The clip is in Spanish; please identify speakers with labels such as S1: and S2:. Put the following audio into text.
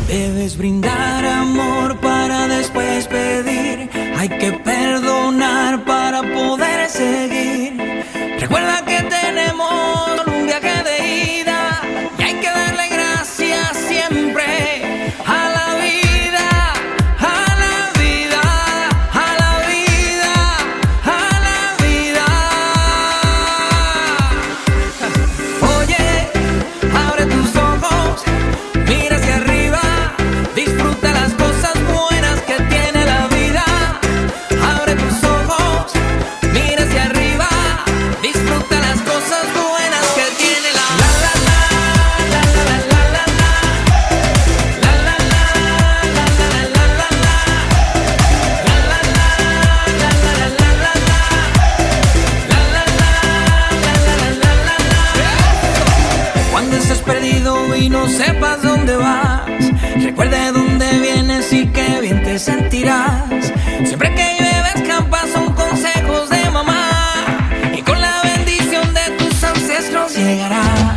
S1: Debes brindar amor para después pedir. Hay que perdonar para poder seguir. Recuerda que tenemos un viaje de ida y hay que darle gracias siempre a la vida, a la vida, a la vida, a la vida. Oye, abre tus ojos, mira hacia arriba, disfruta las cosas buenas que tiene la vida. Abre tus ojos, mira hacia arriba, disfruta las cosas buenas que tiene la vida. La la la la la la la la la la la la la. Cuando estés perdido y no sepas dónde vas, recuerde dónde vienes y qué bien te sentirás. Siempre que llueve escampa son consejos de mamá y con la bendición de tus ancestros llegarás.